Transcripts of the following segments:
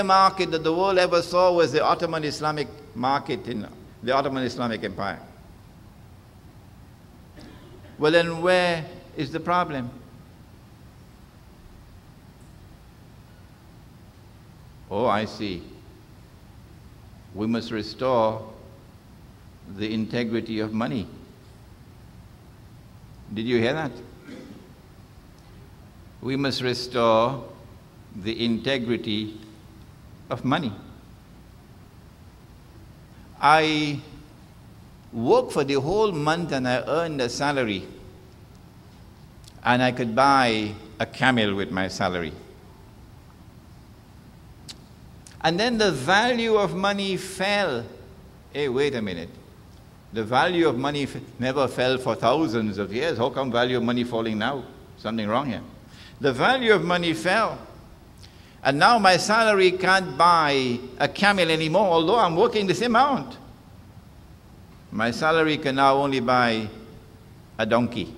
market that the world ever saw was the Ottoman Islamic market in the Ottoman Islamic Empire. Well, then where is the problem? Oh, I see. We must restore the integrity of money. Did you hear that? We must restore the integrity of money. I worked for the whole month and I earned a salary, and I could buy a camel with my salary. And then the value of money fell. Hey, wait a minute. The value of money never fell for thousands of years. How come value of money falling now? Something wrong here. The value of money fell. And now my salary can't buy a camel anymore, although I'm working the same amount. My salary can now only buy a donkey.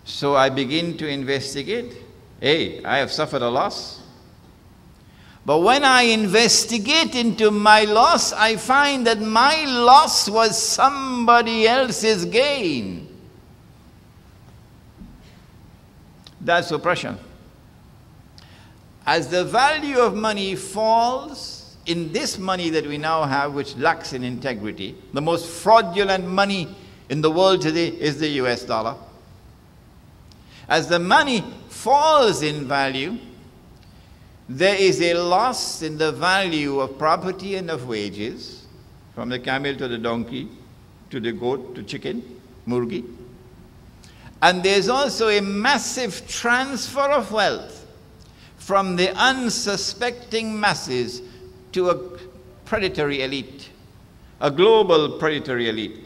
So I begin to investigate. Hey, I have suffered a loss. But when I investigate into my loss, I find that my loss was somebody else's gain. That's oppression. As the value of money falls in this money that we now have, which lacks in integrity, the most fraudulent money in the world today is the US dollar. As the money falls in value, there is a loss in the value of property and of wages, from the camel to the donkey, to the goat, to chicken, murgi. And there's also a massive transfer of wealth from the unsuspecting masses to a predatory elite, a global predatory elite.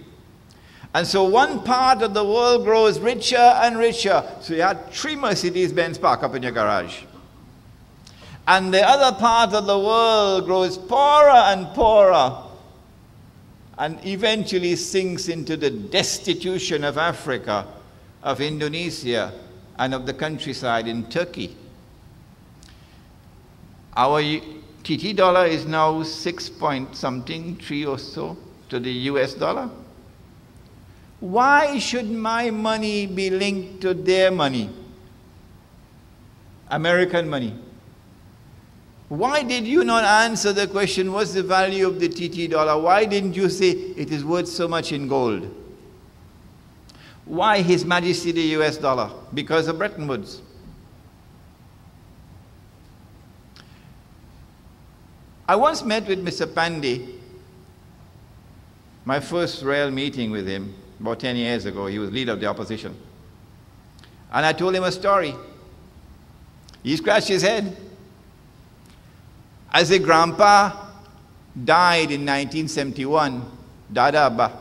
And so one part of the world grows richer and richer. So you had 3 Mercedes-Benz parked up in your garage. And the other part of the world grows poorer and poorer, and eventually sinks into the destitution of Africa, of Indonesia, and of the countryside in Turkey. Our TT dollar is now 6 point something, 3 or so, to the US dollar. Why should my money be linked to their money? American money. Why did you not answer the question, what's the value of the TT dollar? Why didn't you say it is worth so much in gold? Why His Majesty the US dollar? Because of Bretton Woods. I once met with Mr. Pandey, my first real meeting with him, about 10 years ago. He was leader of the opposition. And I told him a story. He scratched his head. As a grandpa died in 1971, Dada Abba,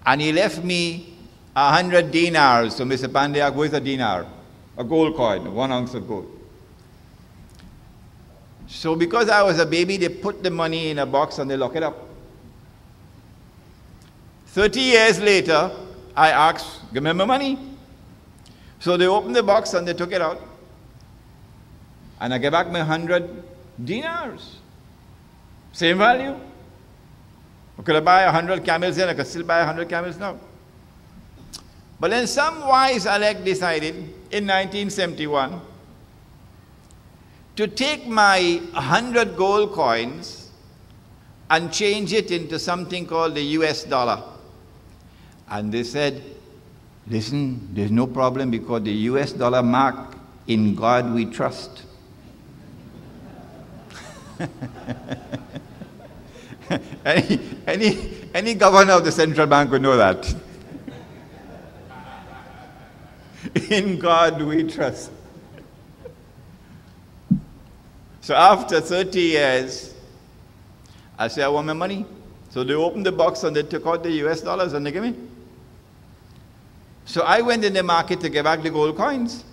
and he left me 100 dinars. So Mr. Pandey, what is a dinar? A gold coin, 1 ounce of gold. So because I was a baby, they put the money in a box and they lock it up. 30 years later, I asked, give me my money. So they opened the box and they took it out. And I gave back my 100 dinars. Same value. Could I buy 100 camels then? I could still buy 100 camels now. But then some wise elect decided in 1971 to take my 100 gold coins and change it into something called the US dollar. And they said, listen, there's no problem because the US dollar mark, in God we trust. any governor of the central bank would know that. In God we trust. So after 30 years, I said, I want my money. So they opened the box and they took out the US dollars and they gave me. So I went in the market to get back the gold coins.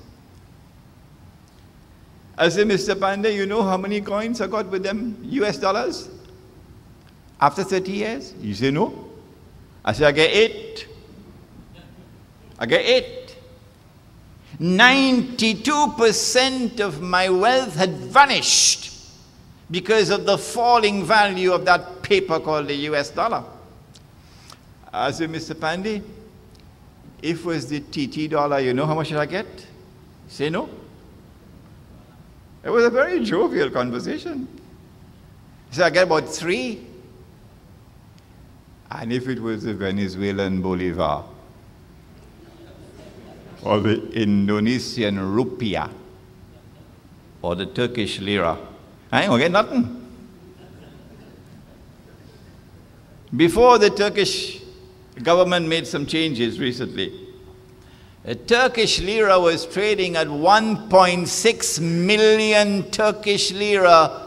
I said, Mr. Pandey, you know how many coins I got with them US dollars? After 30 years? He said, no. I said, I get 8. I get 8. 92% of my wealth had vanished because of the falling value of that paper called the US dollar. I said, Mr. Pandey, if it was the TT dollar, you know how much did I get? Say no. It was a very jovial conversation. He said, I get about 3. And if it was the Venezuelan Bolivar, or the Indonesian rupiah, or the Turkish lira, I ain't gonna get nothing. Before the Turkish government made some changes recently, the Turkish lira was trading at 1.6 million Turkish lira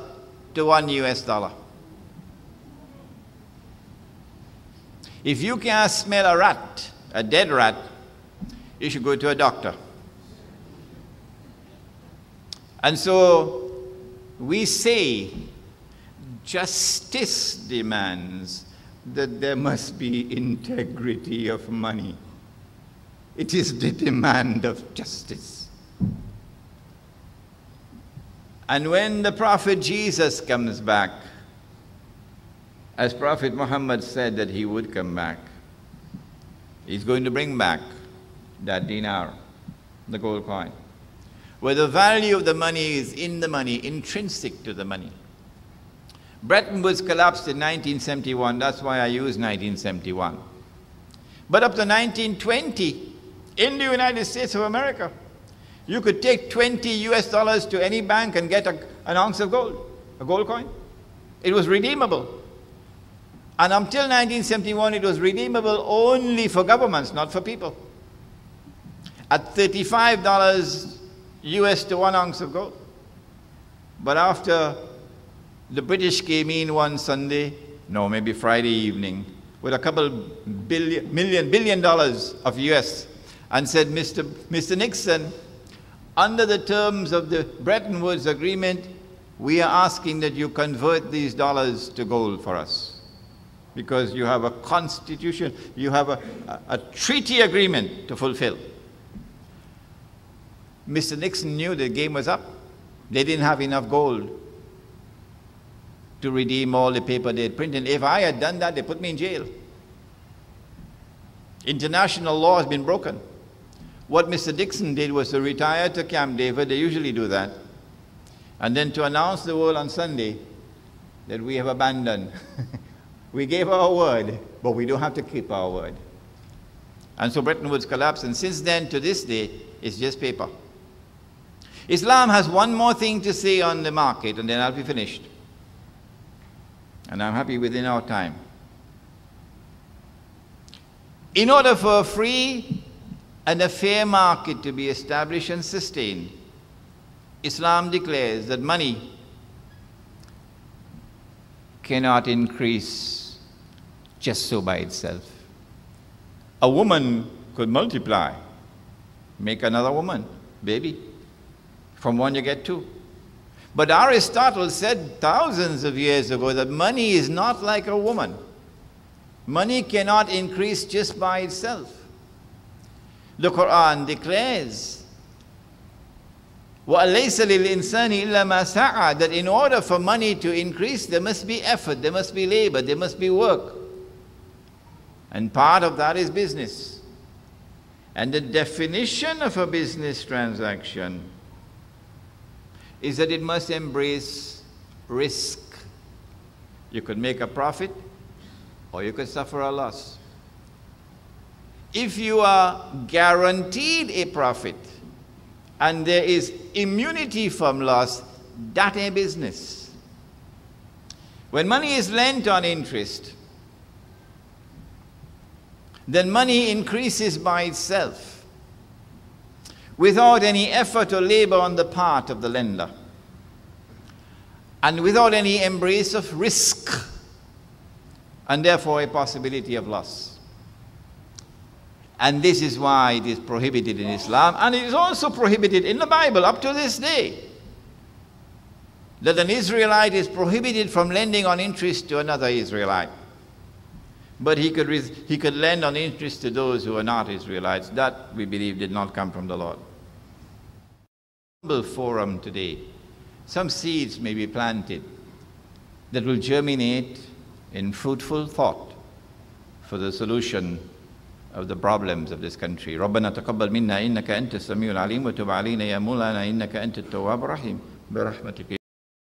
to 1 US dollar. If you can't smell a rat, a dead rat, you should go to a doctor. And so we say justice demands that there must be integrity of money. It is the demand of justice. And when the Prophet Jesus comes back, as Prophet Muhammad said that he would come back, he's going to bring back that dinar, the gold coin, where the value of the money is in the money, intrinsic to the money. Bretton Woods collapsed in 1971, that's why I use 1971. But up to 1920, in the United States of America, you could take 20 US dollars to any bank and get an ounce of gold, a gold coin. It was redeemable. And until 1971, it was redeemable only for governments, not for people. At $35 US to 1 ounce of gold. But after the British came in one Sunday, no, maybe Friday evening, with a couple billion dollars of US, and said, Mr. Nixon, under the terms of the Bretton Woods Agreement, we are asking that you convert these dollars to gold for us. Because you have a constitution, you have a treaty agreement to fulfill. Mr. Nixon knew the game was up. They didn't have enough gold to redeem all the paper they had printed. If I had done that, they put me in jail. International law has been broken. What Mr. Nixon did was to retire to Camp David. They usually do that. And then to announce the world on Sunday that we have abandoned. We gave our word, but we don't have to keep our word. And so Bretton Woods collapsed, and since then to this day, it's just paper. Islam has one more thing to say on the market, and then I'll be finished. And I'm happy within our time. In order for a free and a fair market to be established and sustained, Islam declares that money cannot increase just so by itself. A woman could multiply, make another woman, baby. From one you get 2. But Aristotle said thousands of years ago that money is not like a woman. Money cannot increase just by itself. The Quran declares وَأَلَيْسَ لِلْإِنسَانِ إِلَّا مَا سَعَى, that in order for money to increase, there must be effort, there must be labor, there must be work. And part of that is business. And the definition of a business transaction is that it must embrace risk. You could make a profit, or you could suffer a loss. If you are guaranteed a profit, and there is immunity from loss, that ain't business. When money is lent on interest, then money increases by itself without any effort or labor on the part of the lender, and without any embrace of risk, and therefore a possibility of loss. And this is why it is prohibited in Islam, and it is also prohibited in the Bible up to this day, that an Israelite is prohibited from lending on interest to another Israelite. But he could lend on interest to those who are not Israelites. That, we believe, did not come from the Lord. humble forum today, some seeds may be planted that will germinate in fruitful thought for the solution of the problems of this country. ربنا تقبل منا إنك أنت السميع العليم وتب علينا يا مولانا إنك أنت التواب الرحيم برحمتك